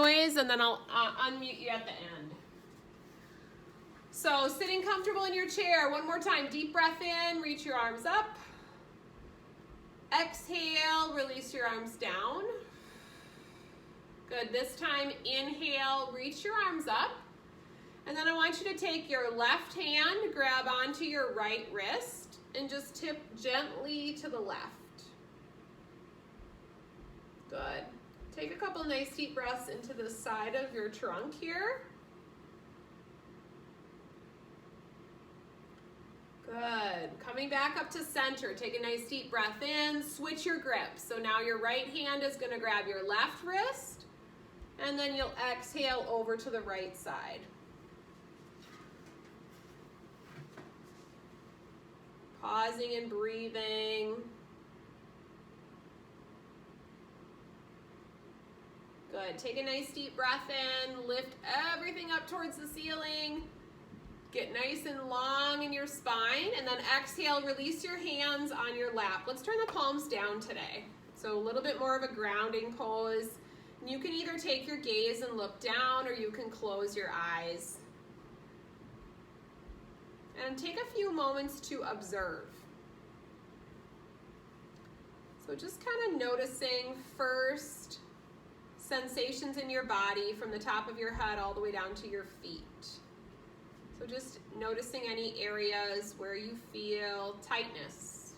noise, and then I'll unmute you at the end. So sitting comfortable in your chair. One more time. Deep breath in. Reach your arms up. Exhale. Release your arms down. Good. This time, inhale. Reach your arms up. And then I want you to take your left hand, grab onto your right wrist, and just tip gently to the left. Good. Take a couple nice deep breaths into the side of your trunk here. Good. Coming back up to center. Take a nice deep breath in. Switch your grip. So now your right hand is going to grab your left wrist, and then you'll exhale over to the right side. Pausing and breathing. Good. Take a nice deep breath in. Lift everything up towards the ceiling. Get nice and long in your spine. And then exhale, release your hands on your lap. Let's turn the palms down today. So a little bit more of a grounding pose. And you can either take your gaze and look down, or you can close your eyes. And take a few moments to observe. So just kind of noticing first sensations in your body from the top of your head all the way down to your feet. So just noticing any areas where you feel tightness,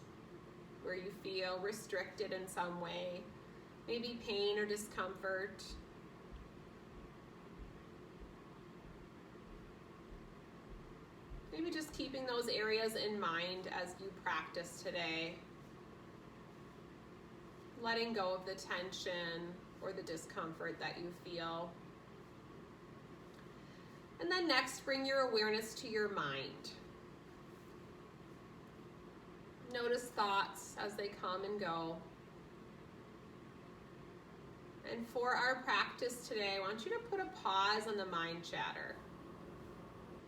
where you feel restricted in some way, maybe pain or discomfort. Maybe just keeping those areas in mind as you practice today. Letting go of the tension or the discomfort that you feel. And then next, bring your awareness to your mind. Notice thoughts as they come and go. And for our practice today, I want you to put a pause on the mind chatter.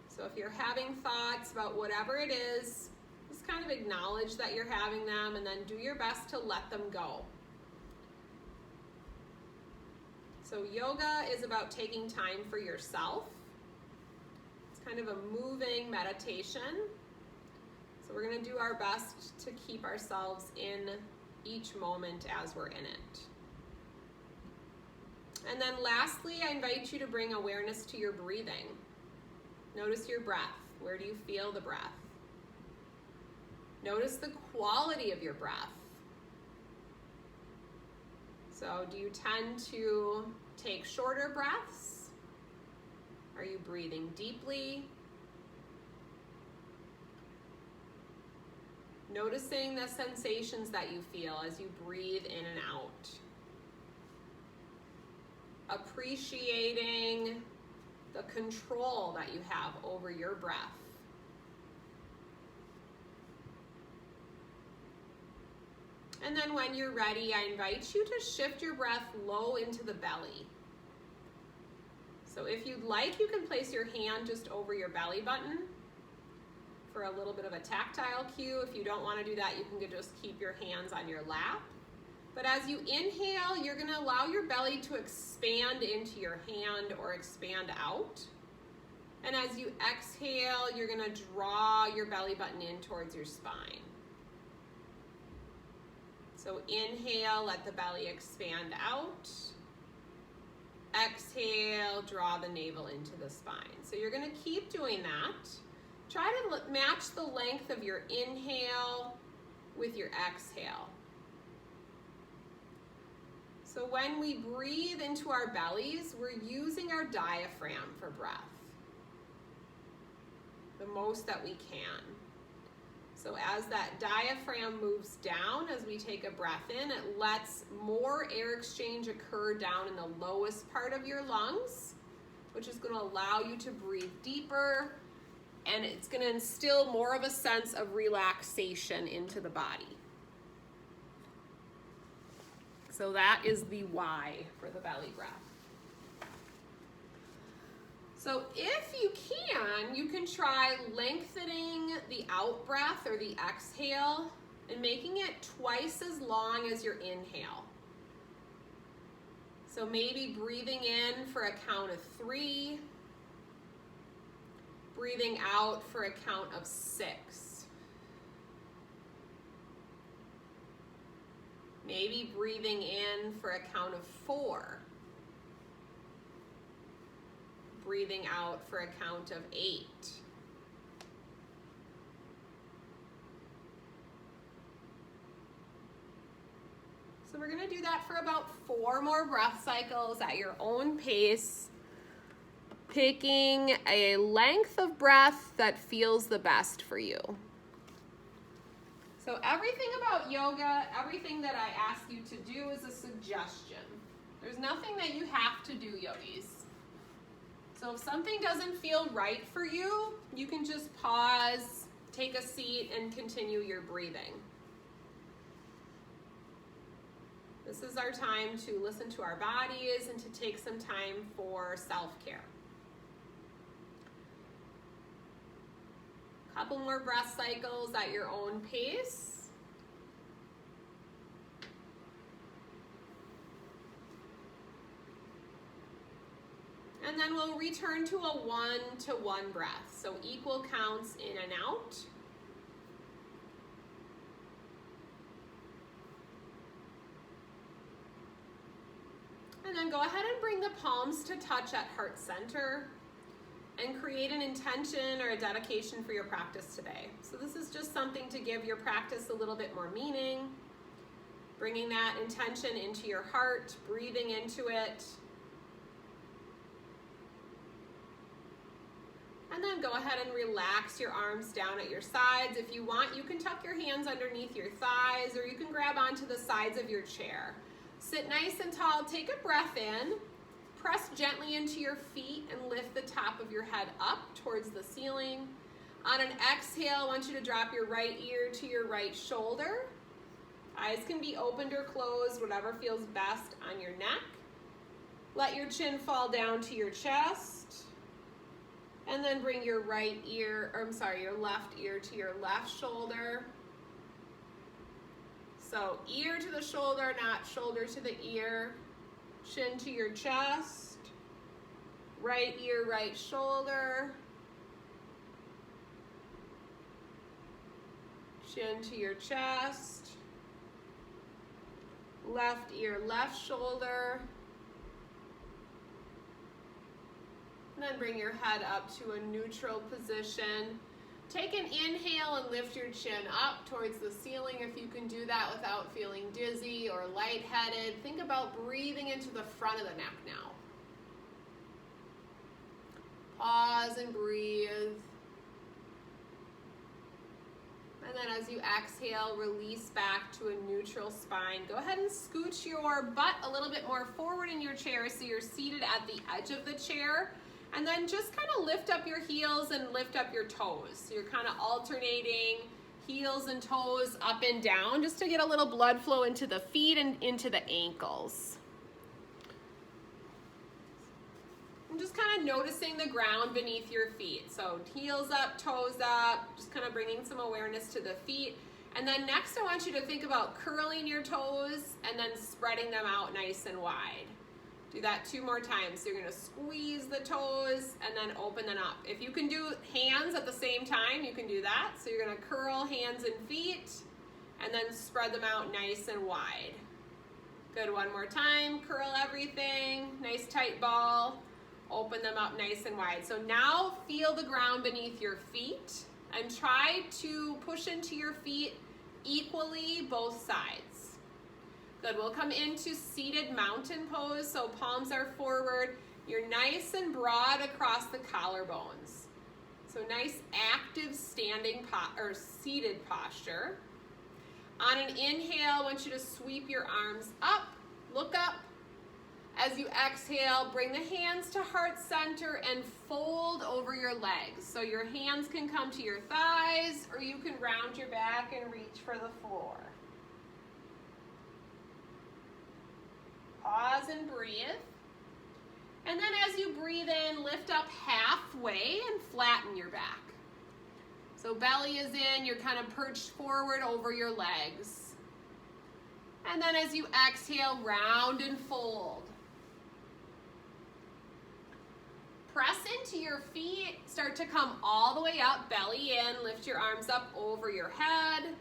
So if you're having thoughts about whatever it is, just kind of acknowledge that you're having them, and then do your best to let them go. So yoga is about taking time for yourself. It's kind of a moving meditation. So we're going to do our best to keep ourselves in each moment as we're in it. And then lastly, I invite you to bring awareness to your breathing. Notice your breath. Where do you feel the breath? Notice the quality of your breath. So do you tend to take shorter breaths? Are you breathing deeply? Noticing the sensations that you feel as you breathe in and out. Appreciating the control that you have over your breath. And then when you're ready, I invite you to shift your breath low into the belly. So if you'd like, you can place your hand just over your belly button for a little bit of a tactile cue. If you don't want to do that, you can just keep your hands on your lap. But as you inhale, you're going to allow your belly to expand into your hand or expand out. And as you exhale, you're going to draw your belly button in towards your spine. So inhale, let the belly expand out. Exhale, draw the navel into the spine. So you're going to keep doing that. Try to match the length of your inhale with your exhale. So when we breathe into our bellies, we're using our diaphragm for breath, the most that we can. So as that diaphragm moves down, as we take a breath in, it lets more air exchange occur down in the lowest part of your lungs, which is going to allow you to breathe deeper, and it's going to instill more of a sense of relaxation into the body. So that is the why for the belly breath. So if you can try lengthening the out breath or the exhale and making it twice as long as your inhale. So maybe breathing in for a count of 3, breathing out for a count of 6. Maybe breathing in for a count of 4. Breathing out for a count of 8. So we're going to do that for about 4 more breath cycles at your own pace, picking a length of breath that feels the best for you. So everything about yoga, everything that I ask you to do is a suggestion. There's nothing that you have to do, yogis. So if something doesn't feel right for you, you can just pause, take a seat, and continue your breathing. This is our time to listen to our bodies and to take some time for self-care. Couple more breath cycles at your own pace. And then we'll return to a 1-to-1 breath. So equal counts in and out. And then go ahead and bring the palms to touch at heart center and create an intention or a dedication for your practice today. So this is just something to give your practice a little bit more meaning, bringing that intention into your heart, breathing into it. And then go ahead and relax your arms down at your sides. If you want, you can tuck your hands underneath your thighs, or you can grab onto the sides of your chair. Sit nice and tall, take a breath in, press gently into your feet and lift the top of your head up towards the ceiling. On an exhale, I want you to drop your right ear to your right shoulder. Eyes can be opened or closed, whatever feels best on your neck. Let your chin fall down to your chest. And then bring your your left ear to your left shoulder. So ear to the shoulder, not shoulder to the ear. Chin to your chest. Right ear, right shoulder. Chin to your chest. Left ear, left shoulder. And then bring your head up to a neutral position. Take an inhale and lift your chin up towards the ceiling if you can do that without feeling dizzy or lightheaded. Think about breathing into the front of the neck now. Pause and breathe. And then as you exhale, release back to a neutral spine. Go ahead and scooch your butt a little bit more forward in your chair so you're seated at the edge of the chair. And then just kind of lift up your heels and lift up your toes. So you're kind of alternating heels and toes up and down just to get a little blood flow into the feet and into the ankles. And just kind of noticing the ground beneath your feet. So heels up, toes up, just kind of bringing some awareness to the feet. And then next I want you to think about curling your toes and then spreading them out nice and wide. Do that 2 more times. So you're going to squeeze the toes and then open them up. If you can do hands at the same time, you can do that. So you're going to curl hands and feet and then spread them out nice and wide. Good, 1 more time. Curl everything, nice tight ball. Open them up nice and wide. So now feel the ground beneath your feet and try to push into your feet equally both sides. Good, we'll come into seated mountain pose. So palms are forward. You're nice and broad across the collarbones. So nice active standing or seated posture. On an inhale, I want you to sweep your arms up, look up. As you exhale, bring the hands to heart center and fold over your legs. So your hands can come to your thighs or you can round your back and reach for the floor. Pause and breathe. And then as you breathe in, lift up halfway and flatten your back. So belly is in, you're kind of perched forward over your legs. And then as you exhale, round and fold. into your feet, start to come all the way up, belly in, lift your arms up over your head.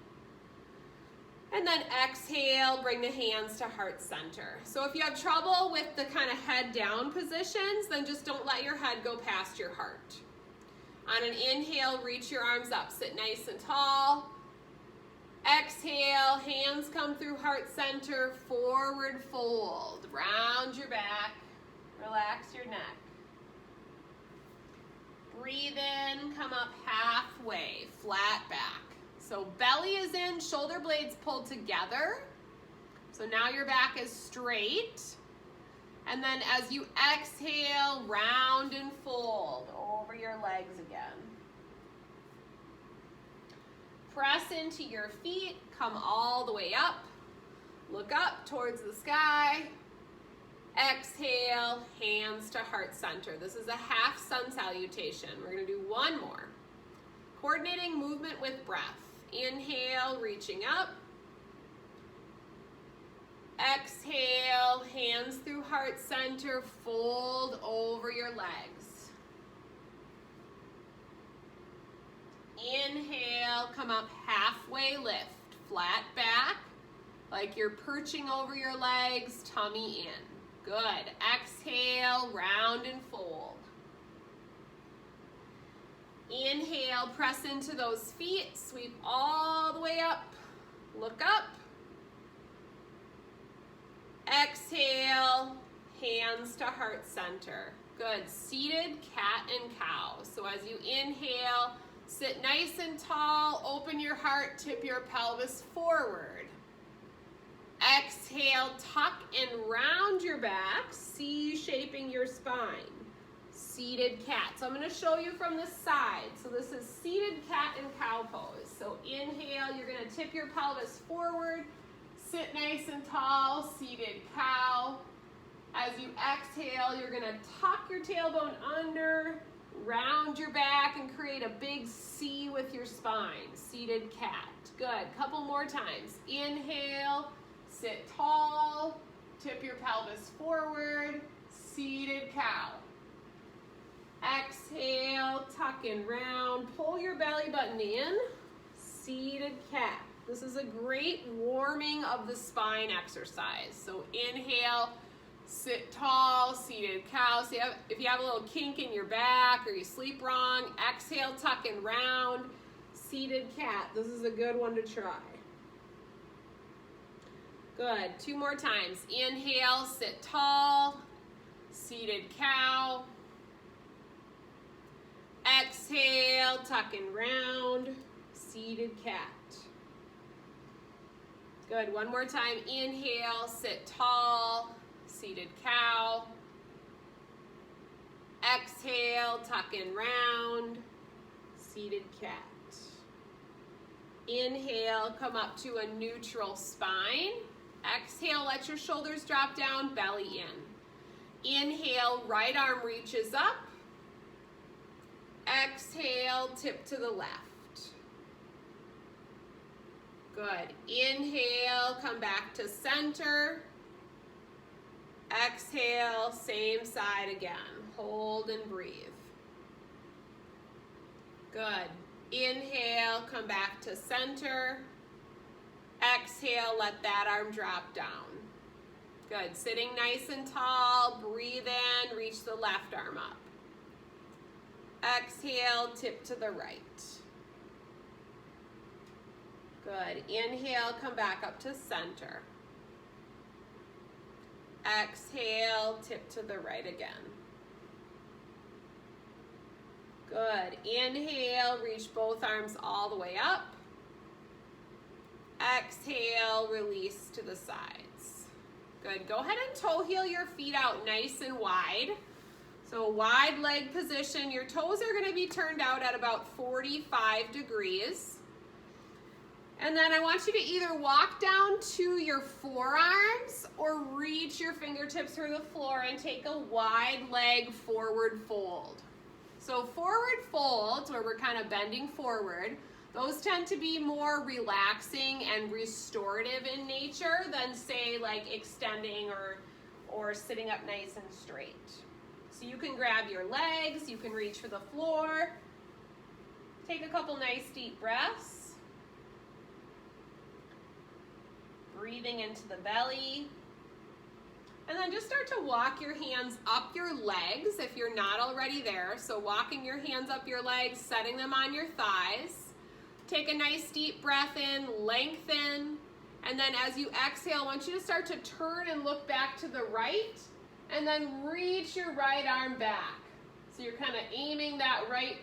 And then exhale, bring the hands to heart center. So if you have trouble with the kind of head down positions, then just don't let your head go past your heart. On an inhale, reach your arms up, sit nice and tall. Exhale, hands come through heart center, forward fold. Round your back, relax your neck. Breathe in, come up halfway, flat back. So belly is in, shoulder blades pulled together. So now your back is straight. And then as you exhale, round and fold over your legs again. Press into your feet, come all the way up. Look up towards the sky. Exhale, hands to heart center. This is a half sun salutation. We're gonna do one more. Coordinating movement with breath. Inhale, reaching up. Exhale, hands through heart center, fold over your legs. Inhale, come up halfway, lift, flat back, like you're perching over your legs, tummy in. Good. Exhale, round and fold. Inhale, press into those feet, sweep all the way up, look up. Exhale, hands to heart center. Good. Seated cat and cow. So as you inhale, sit nice and tall, open your heart, tip your pelvis forward. Exhale, tuck and round your back, C-shaping your spine. Seated cat. So I'm going to show you from the side. So this is seated cat and cow pose. So inhale, you're going to tip your pelvis forward, sit nice and tall, seated cow. As you exhale, you're going to tuck your tailbone under, round your back, and create a big C with your spine. Seated cat. Good. Couple more times. Inhale, sit tall, tip your pelvis forward, seated cow. Exhale, tuck and round, pull your belly button in, seated cat. This is a great warming of the spine exercise. So inhale, sit tall, seated cow. So if you have a little kink in your back or you sleep wrong, exhale, tuck and round, seated cat. This is a good one to try. Good. Two more times. Inhale, sit tall, seated cow. Exhale, tuck and round, seated cat. Good. One more time. Inhale, sit tall, seated cow. Exhale, tuck and round, seated cat. Inhale, come up to a neutral spine. Exhale, let your shoulders drop down, belly in. Inhale, right arm reaches up. Exhale, tip to the left. Good. Inhale, come back to center. Exhale, same side again. Hold and breathe. Good. Inhale, come back to center. Exhale, let that arm drop down. Good. Sitting nice and tall, breathe in, reach the left arm up. Exhale, tip to the right. Good. Inhale, come back up to center. Exhale, tip to the right again. Good. Inhale, reach both arms all the way up. Exhale, release to the sides. Good. Go ahead and toe heel your feet out nice and wide. So wide leg position. Your toes are going to be turned out at about 45 degrees. And then I want you to either walk down to your forearms or reach your fingertips through the floor and take a wide leg forward fold. So forward folds, where we're kind of bending forward, those tend to be more relaxing and restorative in nature than, say, like extending or sitting up nice and straight. So you can grab your legs, you can reach for the floor. Take a couple nice deep breaths. Breathing into the belly. And then just start to walk your hands up your legs if you're not already there. So walking your hands up your legs, setting them on your thighs. Take a nice deep breath in, lengthen. And then as you exhale, I want you to start to turn and look back to the right. And then reach your right arm back. So you're kind of aiming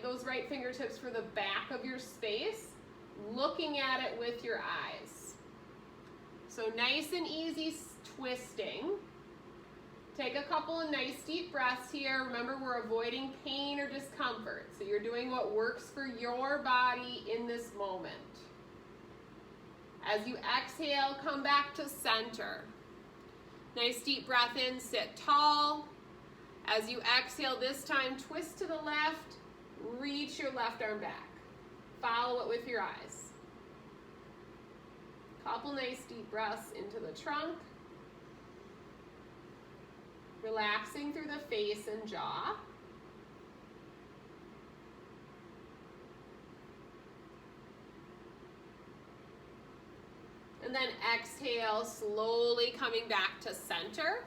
those right fingertips for the back of your space, looking at it with your eyes. So nice and easy twisting. Take a couple of nice deep breaths here. Remember, we're avoiding pain or discomfort. So you're doing what works for your body in this moment. As you exhale, come back to center. Nice deep breath in, sit tall. As you exhale this time, twist to the left, reach your left arm back. Follow it with your eyes. Couple nice deep breaths into the trunk. Relaxing through the face and jaw. And then exhale, slowly coming back to center.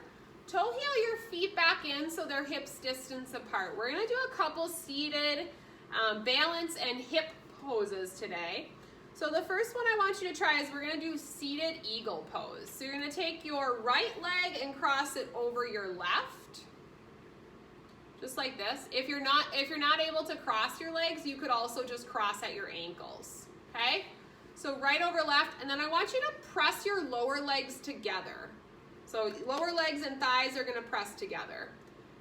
Toe heel your feet back in so they're hips distance apart. We're gonna do a couple seated balance and hip poses today. So the first one I want you to try is we're gonna do seated eagle pose. So you're gonna take your right leg and cross it over your left, just like this. If you're not able to cross your legs, you could also just cross at your ankles, okay? So right over left, and then I want you to press your lower legs together. So lower legs and thighs are gonna press together.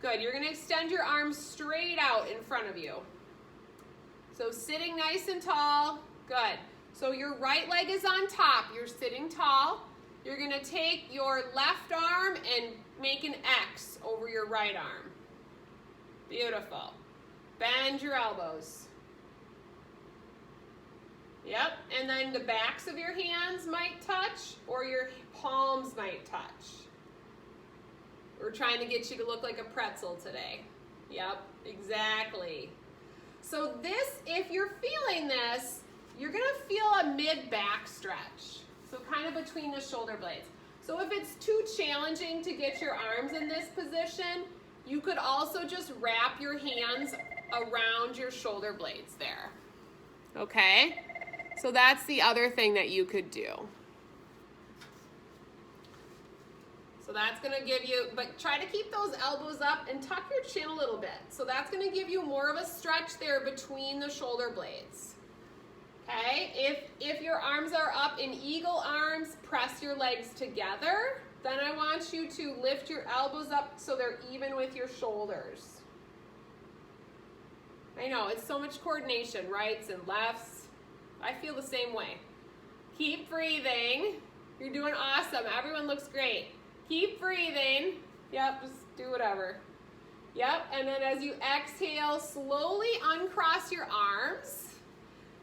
Good, you're gonna extend your arms straight out in front of you. So sitting nice and tall, good. So your right leg is on top, you're sitting tall. You're gonna take your left arm and make an X over your right arm. Beautiful. Bend your elbows. Yep, and then the backs of your hands might touch or your palms might touch. We're trying to get you to look like a pretzel today. Yep, exactly. So this, if you're feeling this, you're gonna feel a mid-back stretch. So kind of between the shoulder blades. So if it's too challenging to get your arms in this position, you could also just wrap your hands around your shoulder blades there. Okay? So that's the other thing that you could do. So that's gonna give you, but try to keep those elbows up and tuck your chin a little bit. So that's gonna give you more of a stretch there between the shoulder blades. Okay, if your arms are up in eagle arms, press your legs together. Then I want you to lift your elbows up so they're even with your shoulders. I know, it's so much coordination, rights and lefts. I feel the same way. Keep breathing. You're doing awesome. Everyone looks great. Keep breathing. Yep, just do whatever. Yep, and then as you exhale, slowly uncross your arms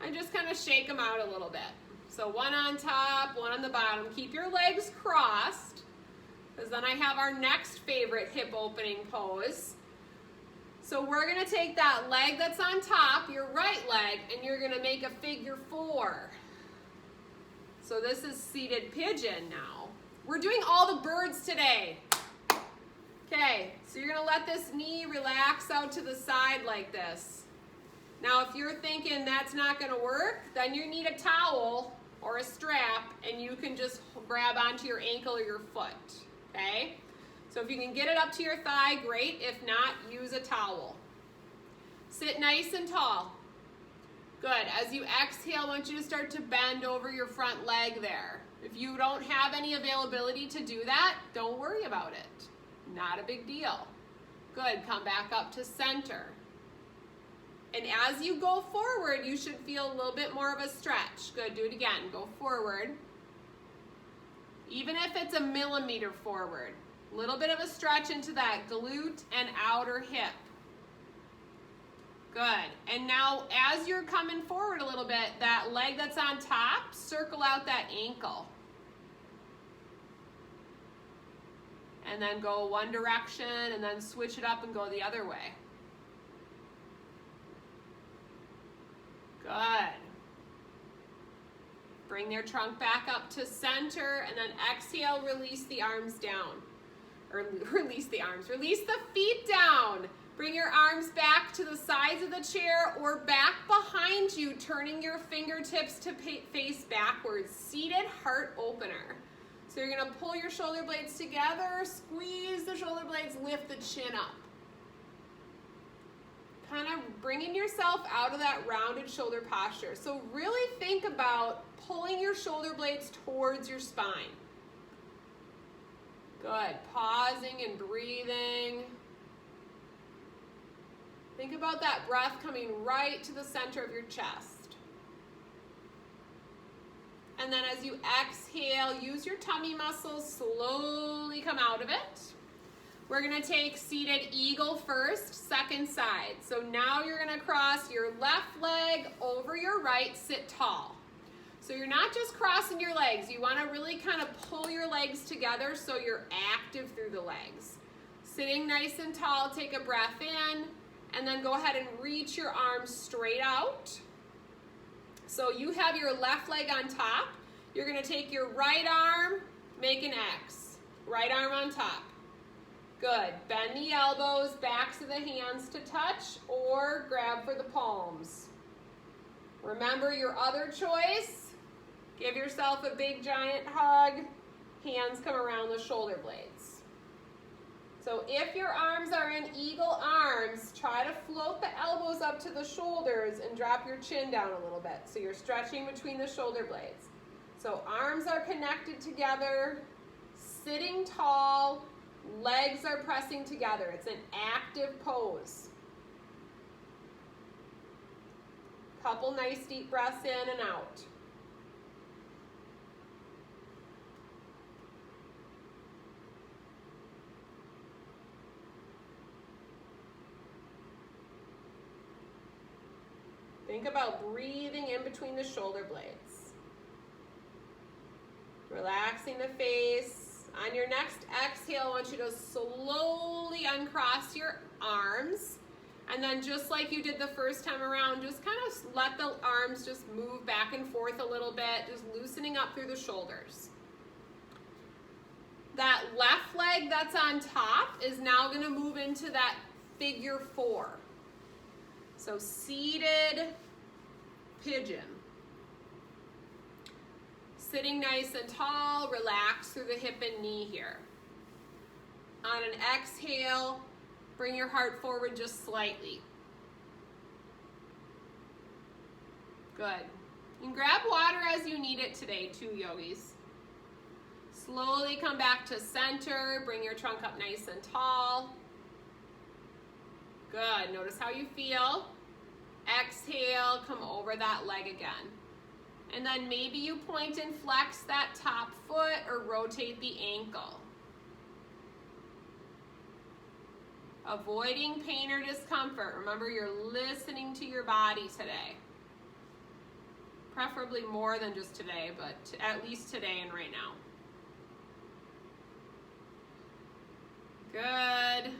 and just kind of shake them out a little bit. So one on top, one on the bottom. Keep your legs crossed, because then I have our next favorite hip opening pose. So we're gonna take that leg that's on top, your right leg, and you're gonna make a figure 4. So this is seated pigeon now. We're doing all the birds today. Okay, so you're gonna let this knee relax out to the side like this. Now if you're thinking that's not gonna work, then you need a towel or a strap and you can just grab onto your ankle or your foot, okay? So if you can get it up to your thigh, great. If not, use a towel. Sit nice and tall. Good, as you exhale, I want you to start to bend over your front leg there. If you don't have any availability to do that, don't worry about it. Not a big deal. Good, come back up to center. And as you go forward, you should feel a little bit more of a stretch. Good, do it again, go forward. Even if it's a millimeter forward, a little bit of a stretch into that glute and outer hip. Good, and now as you're coming forward a little bit, that leg that's on top, circle out that ankle. and then go one direction and then switch it up and go the other way. Good. Bring your trunk back up to center and then exhale, release the arms down. Or release the arms, release the feet down. Bring your arms back to the sides of the chair or back behind you, turning your fingertips to face backwards. Seated heart opener. So you're gonna pull your shoulder blades together, squeeze the shoulder blades, lift the chin up. Kind of bringing yourself out of that rounded shoulder posture. So really think about pulling your shoulder blades towards your spine. Good, pausing and breathing. Think about that breath coming right to the center of your chest. And then as you exhale, use your tummy muscles, slowly come out of it. We're gonna take seated eagle first, second side. So now you're gonna cross your left leg over your right, sit tall. So you're not just crossing your legs, you wanna really kind of pull your legs together so you're active through the legs. Sitting nice and tall, take a breath in, and then go ahead and reach your arms straight out. So you have your left leg on top. You're gonna take your right arm, make an X. Right arm on top. Good. Bend the elbows, backs of the hands to touch, or grab for the palms. Remember your other choice. Give yourself a big giant hug. Hands come around the shoulder blades. So if your arms are in eagle arms, try to float the elbows up to the shoulders and drop your chin down a little bit. So you're stretching between the shoulder blades. So arms are connected together, sitting tall, legs are pressing together. It's an active pose. Couple nice deep breaths in and out. Think about breathing in between the shoulder blades. Relaxing the face. On your next exhale, I want you to slowly uncross your arms. And then just like you did the first time around, just kind of let the arms just move back and forth a little bit, just loosening up through the shoulders. That left leg that's on top is now going to move into that figure 4. So seated pigeon. Sitting nice and tall, relax through the hip and knee here. On an exhale, bring your heart forward just slightly. Good. You can grab water as you need it today too, yogis. Slowly come back to center, bring your trunk up nice and tall. Good, notice how you feel. Exhale, come over that leg again. And then maybe you point and flex that top foot or rotate the ankle. Avoiding pain or discomfort. Remember, you're listening to your body today. Preferably more than just today, but at least today and right now. Good.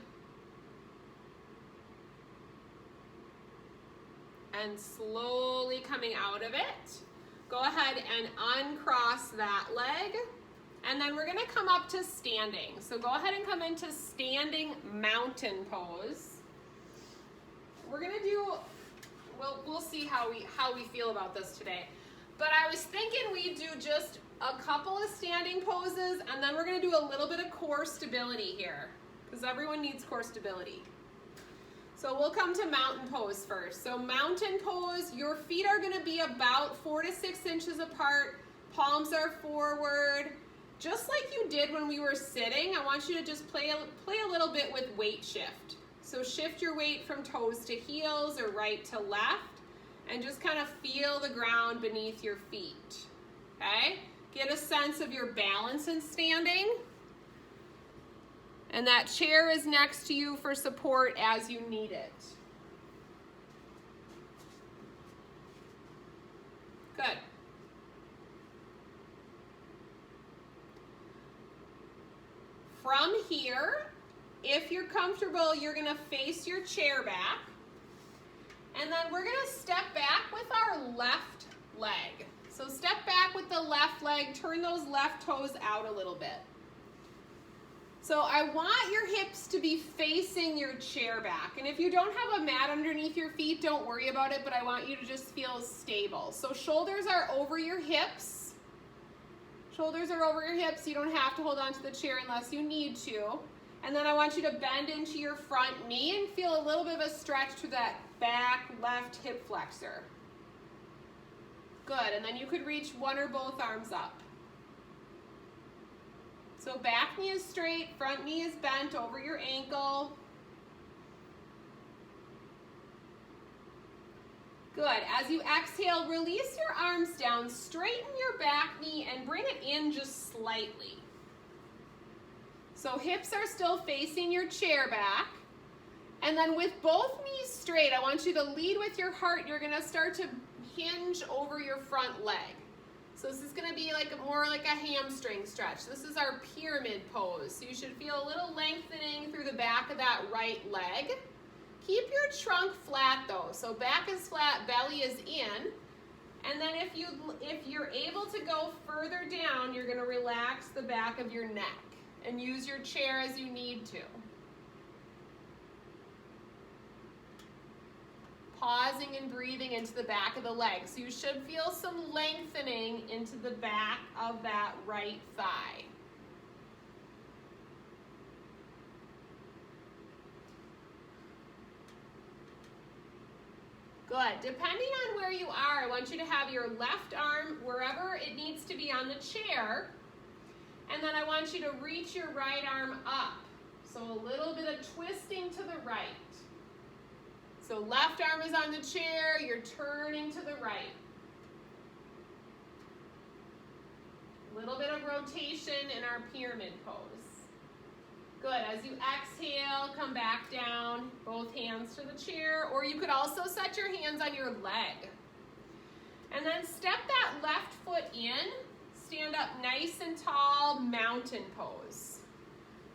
And slowly coming out of it, go ahead and uncross that leg. And then we're gonna come up to standing. So go ahead and come into standing mountain pose. We're gonna do, we'll see how we feel about this today. But I was thinking we'd do just a couple of standing poses, and then we're gonna do a little bit of core stability here, because everyone needs core stability. So we'll come to mountain pose first. So mountain pose, your feet are gonna be about 4 to 6 inches apart, palms are forward. Just like you did when we were sitting, I want you to just play a little bit with weight shift. So shift your weight from toes to heels or right to left, and just kind of feel the ground beneath your feet, okay? Get a sense of your balance in standing. And that chair is next to you for support as you need it. Good. From here, if you're comfortable, you're gonna face your chair back. And then we're gonna step back with our left leg. So step back with the left leg, turn those left toes out a little bit. So I want your hips to be facing your chair back. And if you don't have a mat underneath your feet, don't worry about it, but I want you to just feel stable. So shoulders are over your hips. Shoulders are over your hips. You don't have to hold on to the chair unless you need to. And then I want you to bend into your front knee and feel a little bit of a stretch to that back left hip flexor. Good, and then you could reach one or both arms up. So back knee is straight, front knee is bent over your ankle. Good, as you exhale, release your arms down, straighten your back knee and bring it in just slightly. So hips are still facing your chair back. And then with both knees straight, I want you to lead with your heart. You're gonna start to hinge over your front leg. So this is gonna be more like a hamstring stretch. This is our pyramid pose. So you should feel a little lengthening through the back of that right leg. Keep your trunk flat though. So back is flat, belly is in. And then if you're able to go further down, you're gonna relax the back of your neck and use your chair as you need to. Pausing and breathing into the back of the leg. So you should feel some lengthening into the back of that right thigh. Good. Depending on where you are, I want you to have your left arm wherever it needs to be on the chair. And then I want you to reach your right arm up. So a little bit of twisting to the right. So left arm is on the chair, you're turning to the right. A little bit of rotation in our pyramid pose. Good, as you exhale, come back down, both hands to the chair, or you could also set your hands on your leg. And then step that left foot in, stand up nice and tall, mountain pose.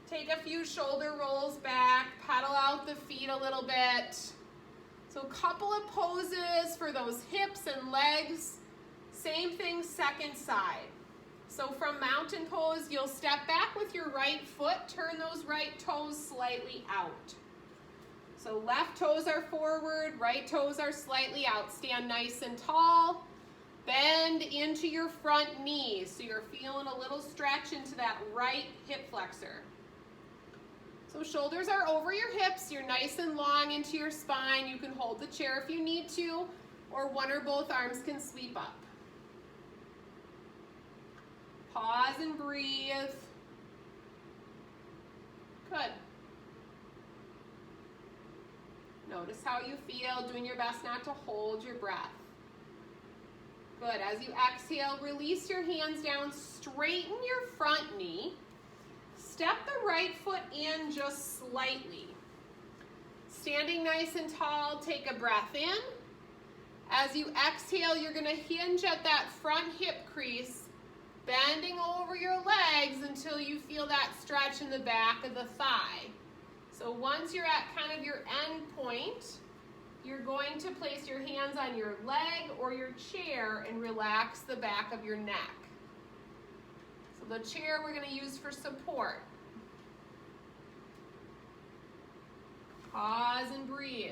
Take a few shoulder rolls back, pedal out the feet a little bit. So a couple of poses for those hips and legs. Same thing, second side. So from mountain pose, you'll step back with your right foot, turn those right toes slightly out. So left toes are forward, right toes are slightly out. Stand nice and tall. Bend into your front knees. So you're feeling a little stretch into that right hip flexor. So shoulders are over your hips, you're nice and long into your spine. You can hold the chair if you need to, or one or both arms can sweep up. Pause and breathe. Good. Notice how you feel, doing your best not to hold your breath. Good, as you exhale, release your hands down, straighten your front knee. Step the right foot in just slightly. Standing nice and tall, take a breath in. As you exhale, you're gonna hinge at that front hip crease, bending over your legs until you feel that stretch in the back of the thigh. So once you're at kind of your end point, you're going to place your hands on your leg or your chair and relax the back of your neck. The chair we're going to use for support. Pause and breathe.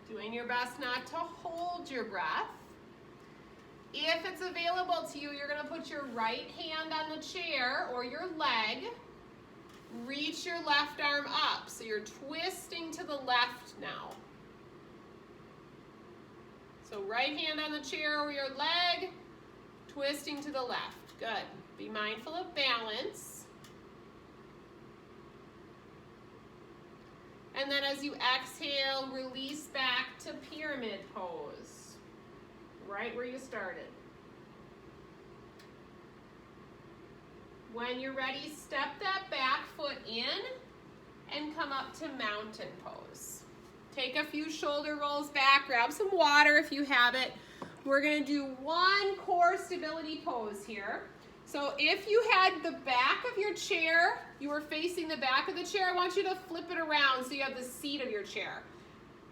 Doing your best not to hold your breath. If it's available to you, you're going to put your right hand on the chair or your leg. Reach your left arm up, so you're twisting to the left now. So right hand on the chair or your leg, twisting to the left. Good. Be mindful of balance. And then as you exhale, release back to pyramid pose, right where you started. When you're ready, step that back foot in and come up to mountain pose. Take a few shoulder rolls back, grab some water if you have it. We're gonna do one core stability pose here. So if you had the back of your chair, you were facing the back of the chair, I want you to flip it around so you have the seat of your chair.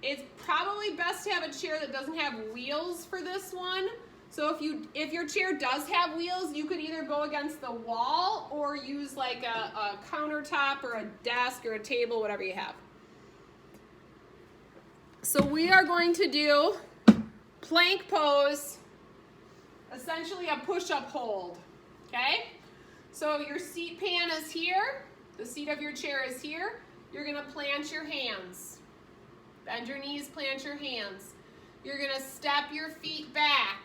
It's probably best to have a chair that doesn't have wheels for this one. So if your chair does have wheels, you could either go against the wall or use like a countertop or a desk or a table, whatever you have. So we are going to do plank pose, essentially a push-up hold, okay? So your seat pan is here, the seat of your chair is here. You're gonna plant your hands. Bend your knees, plant your hands. You're gonna step your feet back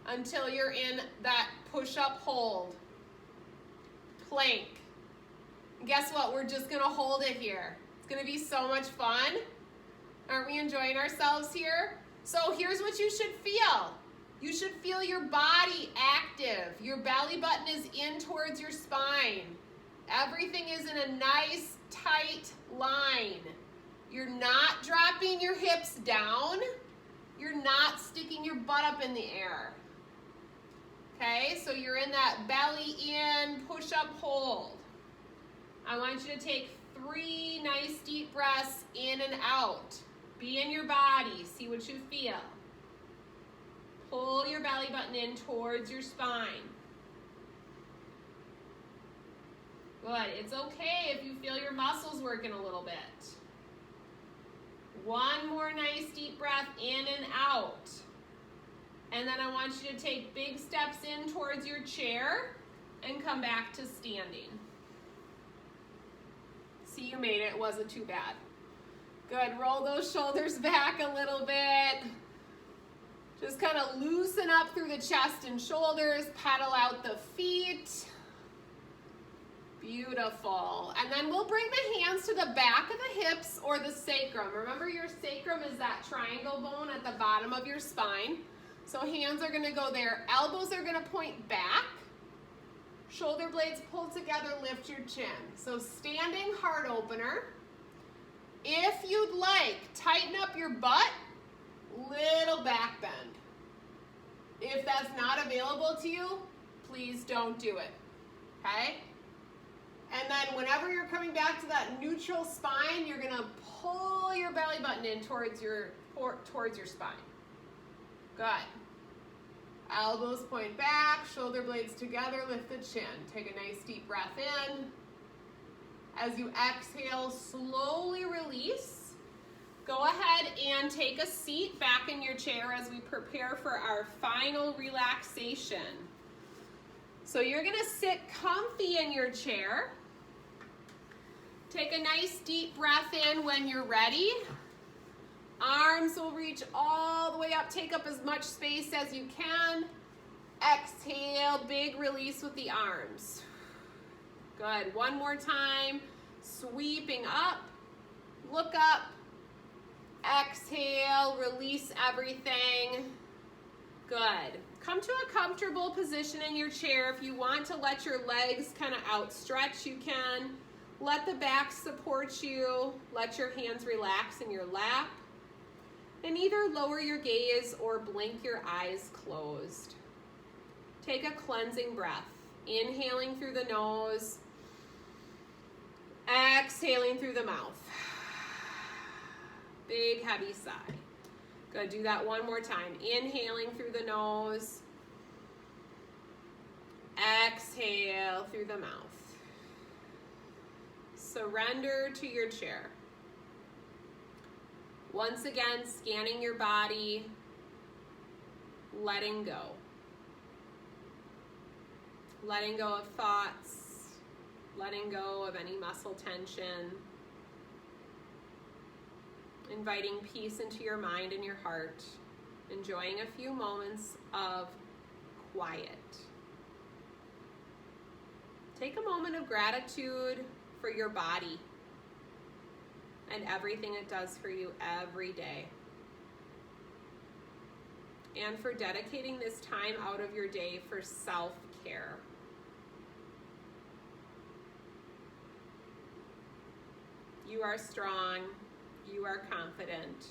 until you're in that push-up hold. Plank. And guess what? We're just gonna hold it here. It's gonna be so much fun. Aren't we enjoying ourselves here? So here's what you should feel. You should feel your body active. Your belly button is in towards your spine. Everything is in a nice, tight line. You're not dropping your hips down. You're not sticking your butt up in the air. Okay, so you're in that belly in, push-up hold. I want you to take 3 nice deep breaths in and out. Be in your body, see what you feel. Pull your belly button in towards your spine. Good, it's okay if you feel your muscles working a little bit. One more nice deep breath in and out. And then I want you to take big steps in towards your chair and come back to standing. See, you made it, it wasn't too bad. Good, roll those shoulders back a little bit. Just kind of loosen up through the chest and shoulders, pedal out the feet. Beautiful. And then we'll bring the hands to the back of the hips or the sacrum. Remember, your sacrum is that triangle bone at the bottom of your spine. So hands are gonna go there. Elbows are gonna point back. Shoulder blades pull together, lift your chin. So standing heart opener. If you'd like, tighten up your butt, little back bend. If that's not available to you, please don't do it, okay? And then whenever you're coming back to that neutral spine, you're gonna pull your belly button in towards your spine. Good. Elbows point back, shoulder blades together, lift the chin. Take a nice deep breath in. As you exhale, slowly release. Go ahead and take a seat back in your chair as we prepare for our final relaxation. So you're gonna sit comfy in your chair. Take a nice deep breath in when you're ready. Arms will reach all the way up. Take up as much space as you can. Exhale, big release with the arms. Good, one more time. Sweeping up, look up, exhale, release everything. Good. Come to a comfortable position in your chair. If you want to let your legs kind of outstretch, you can. Let the back support you. Let your hands relax in your lap. And either lower your gaze or blink your eyes closed. Take a cleansing breath. Inhaling through the nose. Exhaling through the mouth. Big heavy sigh. Good, do that one more time. Inhaling through the nose. Exhale through the mouth. Surrender to your chair. Once again, scanning your body, letting go. Letting go of thoughts, letting go of any muscle tension. Inviting peace into your mind and your heart. Enjoying a few moments of quiet. Take a moment of gratitude for your body and everything it does for you every day. And for dedicating this time out of your day for self-care. You are strong. You are confident.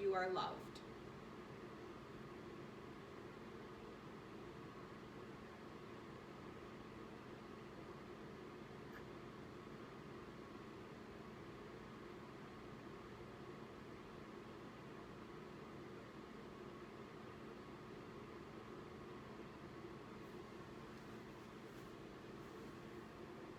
You are loved.